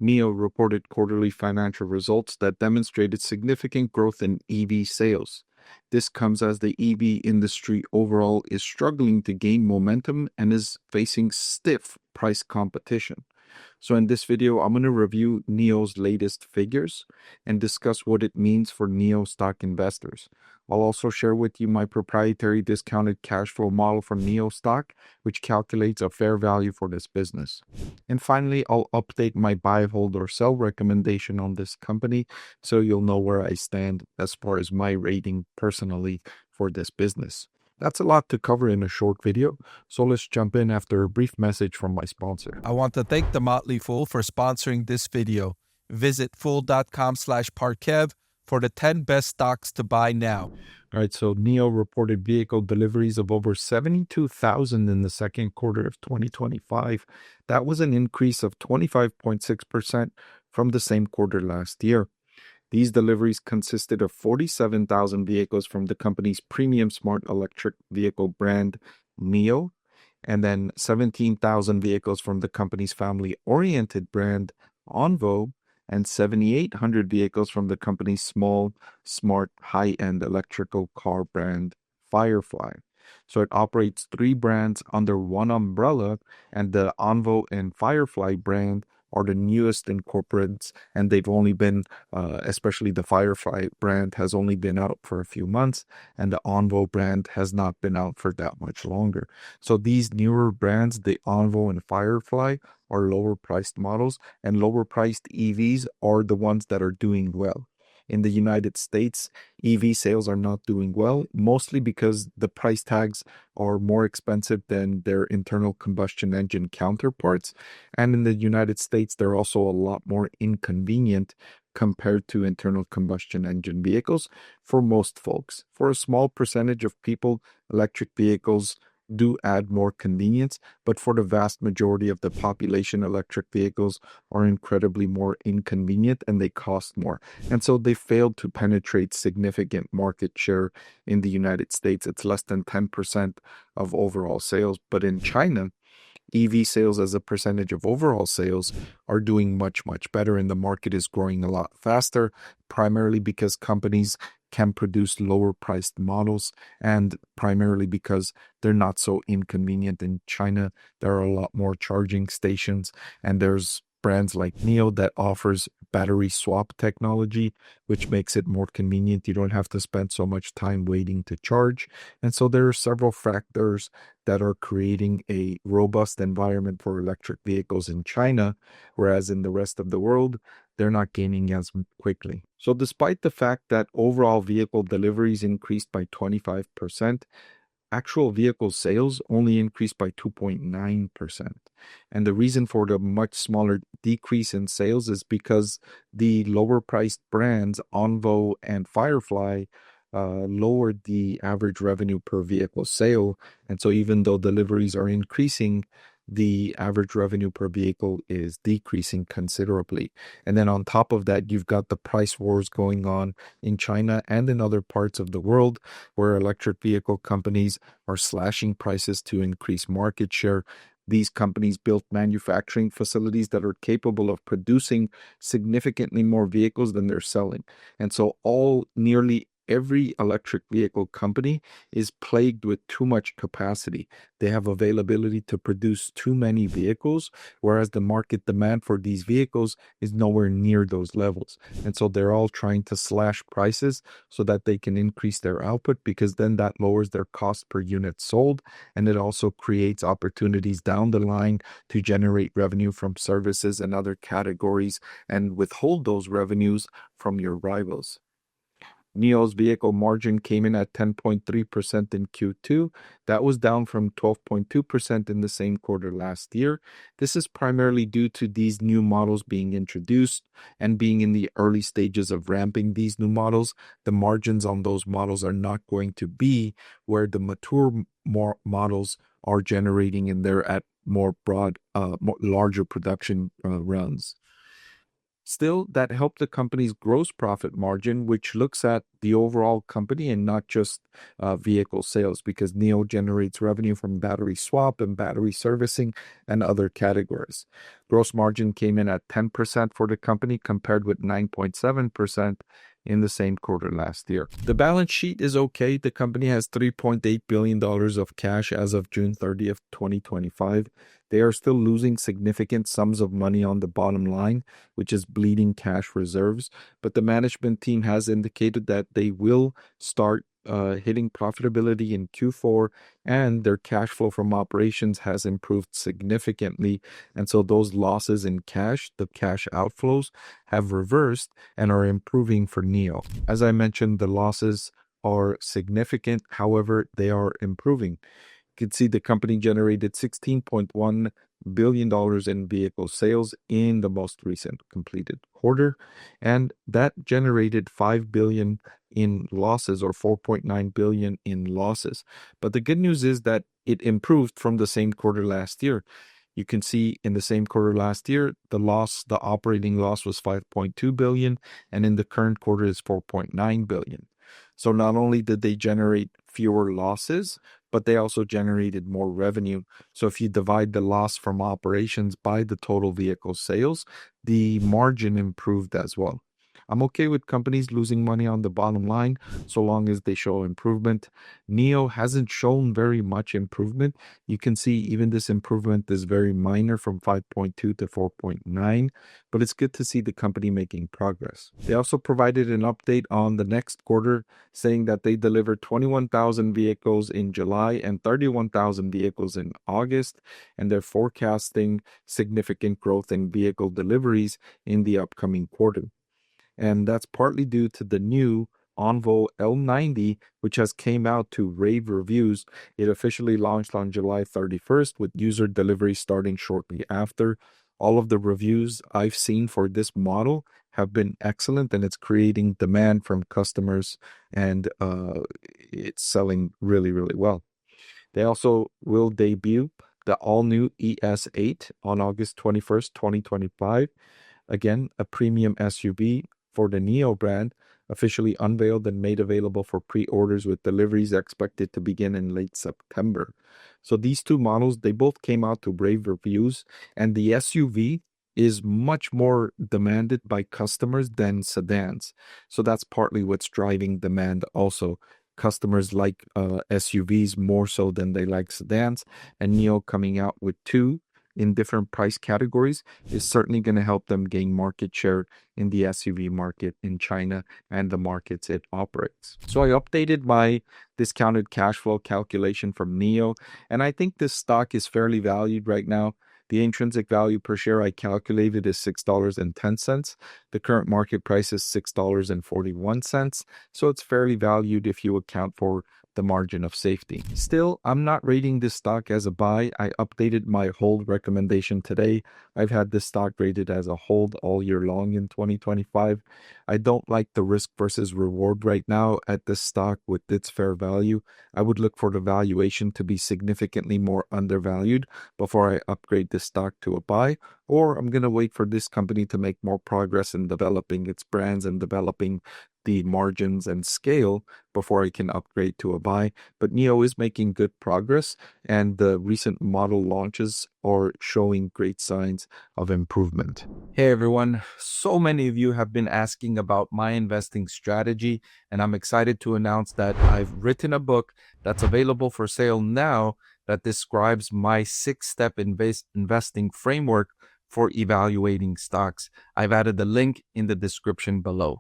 NIO reported quarterly financial results that demonstrated significant growth in EV sales. This comes as the EV industry overall is struggling to gain momentum and is facing stiff price competition. So in this video, I'm going to review NIO's latest figures and discuss what it means for NIO stock investors. I'll also share with you my proprietary discounted cash flow model for NIO stock, which calculates a fair value for this business. And finally, I'll update my buy, hold, or sell recommendation on this company so you'll know where I stand as far as my rating personally for this business. That's a lot to cover in a short video, so let's jump in after a brief message from my sponsor. I want to thank the Motley Fool for sponsoring this video. Visit fool.com/Parkev for the 10 best stocks to buy now. All right, so NIO reported vehicle deliveries of over 72,000 in the second quarter of 2025. That was an increase of 25.6% from the same quarter last year. These deliveries consisted of 47,000 vehicles from the company's premium smart electric vehicle brand, NIO, and then 17,000 vehicles from the company's family-oriented brand, Onvo, and 7,800 vehicles from the company's small, smart, high-end electrical car brand, Firefly. So it operates three brands under one umbrella, and the Onvo and Firefly brand are the newest incorporates, and they've only been, especially the Firefly brand has only been out for a few months, and the Onvo brand has not been out for that much longer. So these newer brands, the Onvo and Firefly, are lower priced models, and lower priced EVs are the ones that are doing well. In the United States, EV sales are not doing well, mostly because the price tags are more expensive than their internal combustion engine counterparts. And in the United States, they're also a lot more inconvenient compared to internal combustion engine vehicles for most folks. For a small percentage of people, electric vehicles do add more convenience, but for the vast majority of the population, electric vehicles are incredibly more inconvenient and they cost more. And so they failed to penetrate significant market share in the United States. It's less than 10% of overall sales. But in China, EV sales as a percentage of overall sales are doing much, much better, and the market is growing a lot faster, primarily because companies can produce lower priced models and primarily because they're not so inconvenient. In China, there are a lot more charging stations, and there's brands like NIO that offers battery swap technology, which makes it more convenient. You don't have to spend so much time waiting to charge. And so there are several factors that are creating a robust environment for electric vehicles in China, whereas in the rest of the world, they're not gaining as quickly. So despite the fact that overall vehicle deliveries increased by 25%, actual vehicle sales only increased by 2.9%. And the reason for the much smaller decrease in sales is because the lower priced brands, Onvo and Firefly, lowered the average revenue per vehicle sale. And so even though deliveries are increasing, the average revenue per vehicle is decreasing considerably. And then on top of that, you've got the price wars going on in China and in other parts of the world where electric vehicle companies are slashing prices to increase market share. These companies built manufacturing facilities that are capable of producing significantly more vehicles than they're selling. And so nearly every electric vehicle company is plagued with too much capacity. They have availability to produce too many vehicles, whereas the market demand for these vehicles is nowhere near those levels. And so they're all trying to slash prices so that they can increase their output, because then that lowers their cost per unit sold. And it also creates opportunities down the line to generate revenue from services and other categories and withhold those revenues from your rivals. NIO's vehicle margin came in at 10.3% in Q2. That was down from 12.2% in the same quarter last year. This is primarily due to these new models being introduced and being in the early stages of ramping these new models. The margins on those models are not going to be where the mature models are generating, and they're at more larger production runs. Still, that helped the company's gross profit margin, which looks at the overall company and not just vehicle sales, because NIO generates revenue from battery swap and battery servicing and other categories. Gross margin came in at 10% for the company compared with 9.7% in the same quarter last year. The balance sheet is okay. The company has $3.8 billion of cash as of June 30th, 2025. They are still losing significant sums of money on the bottom line, which is bleeding cash reserves. But the management team has indicated that they will start hitting profitability in Q4, and their cash flow from operations has improved significantly. And so those losses in cash, the cash outflows, have reversed and are improving for NIO. As I mentioned, the losses are significant. However, they are improving. You can see the company generated $16.1 billion in vehicle sales in the most recent completed quarter, and that generated $5 billion in losses, or $4.9 billion in losses. But the good news is that it improved from the same quarter last year. You can see in the same quarter last year, the operating loss was $5.2 billion, and in the current quarter is $4.9 billion. So not only did they generate fewer losses, but they also generated more revenue. So if you divide the loss from operations by the total vehicle sales, the margin improved as well. I'm okay with companies losing money on the bottom line so long as they show improvement. NIO hasn't shown very much improvement. You can see even this improvement is very minor, from 5.2 to 4.9, but it's good to see the company making progress. They also provided an update on the next quarter, saying that they delivered 21,000 vehicles in July and 31,000 vehicles in August, and they're forecasting significant growth in vehicle deliveries in the upcoming quarter. And that's partly due to the new Envo L90, which has came out to rave reviews. It officially launched on July 31st, with user delivery starting shortly after. All of the reviews I've seen for this model have been excellent, and it's creating demand from customers, and it's selling really, really well. They also will debut the all-new ES8 on August 21st, 2025. Again, a premium SUV for the NIO brand, officially unveiled and made available for pre-orders, with deliveries expected to begin in late September. So these two models, they both came out to rave reviews, and the SUV is much more demanded by customers than sedans. So that's partly what's driving demand also. Customers like SUVs more so than they like sedans, and NIO coming out with two in different price categories is certainly going to help them gain market share in the SUV market in China and the markets it operates. So I updated my discounted cash flow calculation from NIO, and I think this stock is fairly valued right now. The intrinsic value per share I calculated is $6.10. The current market price is $6.41. So it's fairly valued if you account for the margin of safety. Still, I'm not rating this stock as a buy. I updated my hold recommendation today. I've had this stock rated as a hold all year long in 2025. I don't like the risk versus reward right now at this stock with its fair value. I would look for the valuation to be significantly more undervalued before I upgrade this stock to a buy, or I'm going to wait for this company to make more progress in developing its brands and developing the margins and scale before I can upgrade to a buy. But NIO is making good progress, and the recent model launches are showing great signs of improvement. Hey everyone, so many of you have been asking about my investing strategy, and I'm excited to announce that I've written a book that's available for sale now that describes my 6-step investing framework for evaluating stocks. I've added the link in the description below.